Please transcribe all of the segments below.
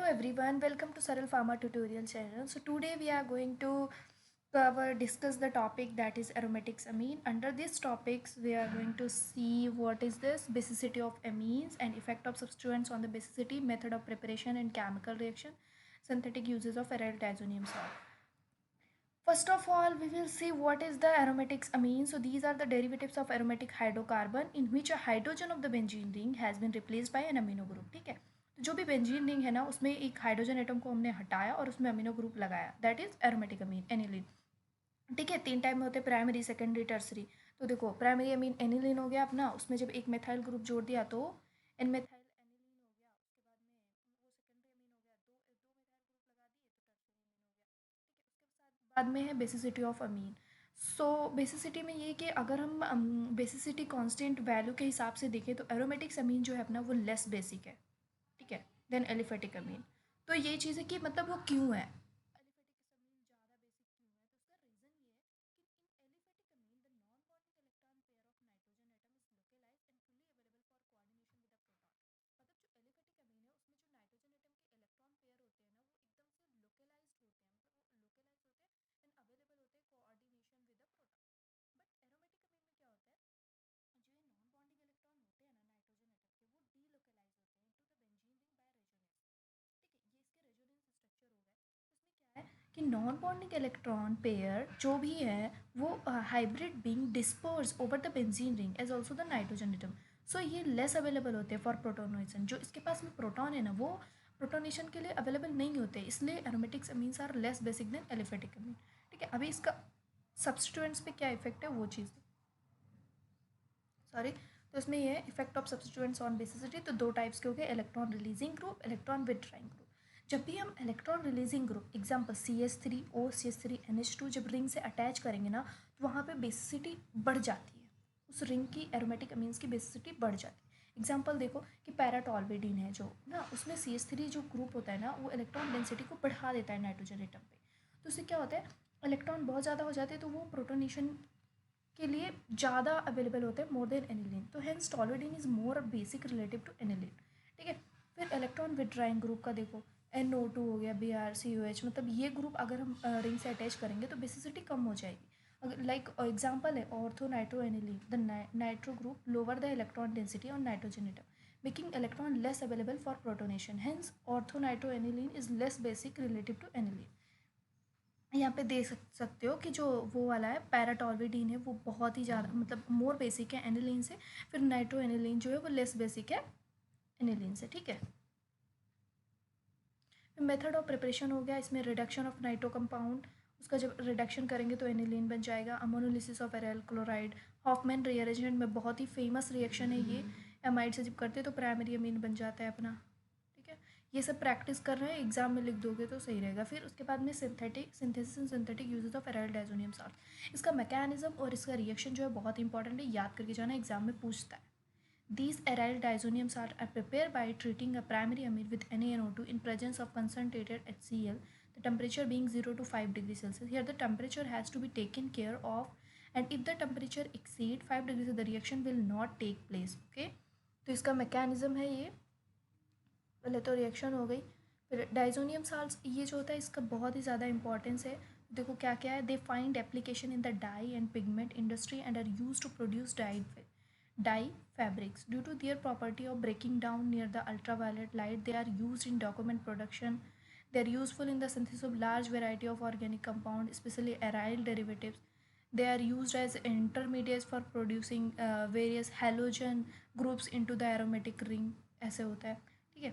everyone, welcome to Saral Pharma tutorial channel. So today we are going to discuss the topic that is aromatics amine. Under these topics we are going to see what is this basicity of amines and effect of substituents on the basicity, method of preparation and chemical reaction, synthetic uses of aryl diazonium salt. First of all, we will see what is the aromatics amine. So these are the derivatives of aromatic hydrocarbon in which a hydrogen of the benzene ring has been replaced by an amino group. ठीक है, तो जो भी benzene ring है ना उसमें एक hydrogen atom को हमने हटाया और उसमें अमीनो ग्रुप लगाया, that is aromatic amine aniline. ठीक है, तीन टाइप में होते हैं, प्राइमरी सेकेंडरी टर्सरी. तो देखो प्राइमरी अमीन एनिलीन हो गया अपना, उसमें जब एक मेथाइल ग्रुप जोड़ दिया तो एन मेथाइल एनिलीन हो गया. उसके बाद में वो सेकेंडरी अमीन हो गया, दो दो मेथाइल ग्रुप लगा दिए तो टर्सरी अमीन हो गया. ठीक है, उसके बाद में है basicity of amine. So basicity में ये कि अगर हम बेसिसिटी कांस्टेंट वैल्यू के हिसाब से देखें तो एरोमेटिक्स अमीन जो है अपना वो लेस बेसिक है. ठीक है, देन एलिफेटिक अमीन. तो ये चीज़ है कि मतलब वो क्यों है एलिफेटिक अमीन ज़्यादा बेसिक क्यों है, तो उसका रीज़न ये है कि in aliphatic amine the non bonding electron pair of nitrogen atom is localized and fully available for coordination with a proton. मतलब जो एलिफेटिक अमीन है उसमें जो नाइट्रोजन एटम के इलेक्ट्रॉन पेयर होते हैं ना वो एकदम से लोकलाइज्ड होते हैं, मतलब वो लोकलाइज्ड होते हैं एंड अवेलेबल होते हैं coordination with a proton. But aromatic amine में क्या होता है, जो ये नॉन बॉन्डिंग इलेक्ट्रॉन होते हैं ना नाइट्रोजन एटम के, वो डीलोकलाइज होते हैं into the benzene ring by resonance. ठीक है, ये इसके रेजोनेंस स्ट्रक्चर हो गए. तो इसमें क्या है कि नॉन बॉन्डिंग इलेक्ट्रॉन पेयर जो भी है वो hybrid being disperse over the benzene ring as also the nitrogen atom. So ये लेस अवेलेबल होते हैं फॉर प्रोटोनेशन. जो इसके पास में प्रोटॉन है ना वो प्रोटोनेशन के लिए अवेलेबल नहीं होते, इसलिए aromatics amines are less basic than aliphatic amine. ठीक है, अभी इसका सब्सटीट्यूएंट्स पे क्या इफेक्ट है वो चीज़, सॉरी. तो इसमें ये effect of substituents on basicity, तो दो टाइप्स के हो गए, electron releasing group, electron withdrawing group. जब भी हम electron releasing group example CH3O CH3NH2 जब रिंग से अटैच करेंगे ना तो वहाँ पे बेसिसिटी बढ़ जाती है, उस रिंग की एरोमेटिक अमीन्स की बेसिसिटी बढ़ जाती है. एग्जाम्पल देखो कि पैराटॉल्वेडीन है जो ना, उसमें CH3 जो ग्रुप होता है ना वो इलेक्ट्रॉन डेंसिटी को बढ़ा देता है नाइट्रोजन एटम पे. तो उससे क्या होता है, इलेक्ट्रॉन बहुत ज़्यादा हो जाते हैं तो वो प्रोटोनेशन के लिए ज़्यादा अवेलेबल होते हैं मोर देन एनिलीन. तो hence toluidine is more basic relative to aniline. ठीक है, फिर इलेक्ट्रॉन विथड्राइंग ग्रुप का देखो, NO2 हो गया, BrCOH, मतलब ये ग्रुप अगर हम रिंग से अटैच करेंगे तो बेसिसिटी कम हो जाएगी. अगर लाइक एग्जाम्पल है ortho nitro aniline, the nitro group lower the electron density on nitrogen atom making electron less available for protonation. Hence ortho nitro aniline is less basic relative to aniline. यहाँ पे देख सकते हो कि जो वो वाला है पैराटॉल्विडीन है वो बहुत ही ज़्यादा मतलब मोर बेसिक है एनिलीन से. फिर नाइट्रो एनिलीन जो है वो लेस बेसिक है एनिलीन से. ठीक है, मेथड ऑफ प्रिपरेशन हो गया, इसमें रिडक्शन ऑफ नाइट्रो कंपाउंड, उसका जब रिडक्शन करेंगे तो एनिलीन बन जाएगा. Ammonolysis of aryl chloride, Hofmann rearrangement में बहुत ही फेमस रिएक्शन है ये. एमाइड से जब करते हैं तो प्राइमरी अमीन बन जाता है अपना. ठीक है, ये सब प्रैक्टिस कर रहे हैं, एग्जाम में लिख दोगे तो सही रहेगा. फिर उसके बाद में synthetic synthesis and synthetic uses of aryl diazonium salt, इसका मैकेनिज्म और इसका रिएक्शन जो है बहुत इंपॉर्टेंट है, याद करके जाना, एग्जाम में पूछता है. These aryl diazonium salts are prepared by treating a primary amine with NaNO2 in presence of concentrated HCl, the temperature being 0 to 5 degrees Celsius. Here the temperature has to be taken care of, and if the temperature exceed 5 degrees the reaction will not take place. Okay, तो इसका mechanism है ये. पहले तो reaction हो गई, फिर diazonium salts ये जो होता है इसका बहुत ही ज़्यादा इंपॉर्टेंस है. देखो क्या क्या है, they find application in the dye and pigment industry and are used to produce dye fabrics due to their property of breaking down near the ultraviolet light. They are used in document production. They are useful in the synthesis of large variety of organic compound, especially aryl derivatives. They are used as intermediates for producing various halogen groups into the aromatic ring. ऐसे होता है. ठीक है,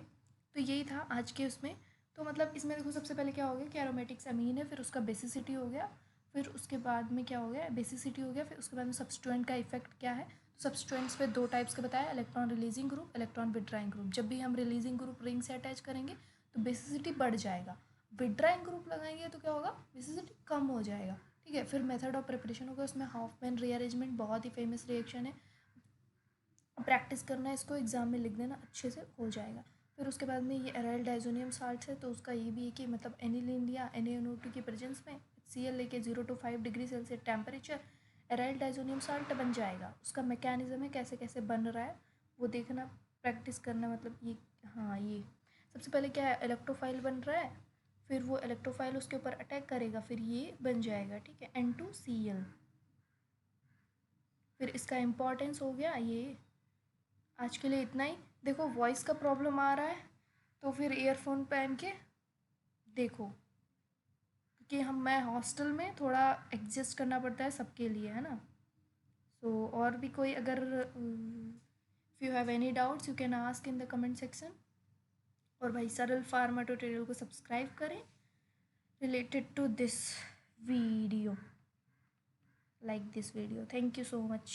तो यही था आज के उसमें. तो मतलब इसमें देखो सबसे पहले क्या हो गया कि एरोमेटिक्स अमीन है, फिर उसका बेसिसिटी हो गया, फिर उसके बाद में क्या हो गया, बेसिसिटी हो गया, फिर उसके बाद में सब्सटीट्यूएंट का इफेक्ट क्या है. सब्सटीट्यूएंट्स पे दो टाइप्स के बताया, electron releasing group, electron withdrawing group. जब भी हम रिलीजिंग ग्रुप रिंग से अटैच करेंगे तो बेसिसिटी बढ़ जाएगा, विड्राइंग ग्रुप लगाएंगे तो क्या होगा, बेसिसिटी कम हो जाएगा. ठीक है, फिर मेथड ऑफ प्रिपरेशन होगा, उसमें हॉफमैन रीअरेंजमेंट बहुत ही फेमस रिएक्शन है, प्रैक्टिस करना है इसको, एग्जाम में लिख देना, अच्छे से हो जाएगा. फिर उसके बाद में ये एराइल डाइजोनियम साल्ट है, तो उसका ये भी है कि मतलब एनिलीन लिया, NaNO2 की प्रेजेंस में Cl लेके 0 to 5 degree Celsius temperature, aryl diazonium salt बन जाएगा. उसका मैकेनिज्म है कैसे कैसे बन रहा है वो देखना, प्रैक्टिस करना, मतलब ये हाँ ये सबसे पहले क्या है, इलेक्ट्रोफाइल बन रहा है, फिर वो इलेक्ट्रोफाइल उसके ऊपर अटैक करेगा, फिर ये बन जाएगा, ठीक है, N2Cl। फिर इसका इम्पोर्टेंस हो गया ये। आज के लिए इतना ही। देखो वॉइस का प्रॉब्लम आ रहा है तो फिर ईयरफोन पहन के देखो, क्योंकि मैं हॉस्टल में थोड़ा एडजस्ट करना पड़ता है सबके लिए, है ना। सो और भी कोई अगर if you have any doubts you can ask in the comment section. और भाई सरल फार्मा ट्यूटोरियल को सब्सक्राइब करें related to this video, like this video. Thank you so much.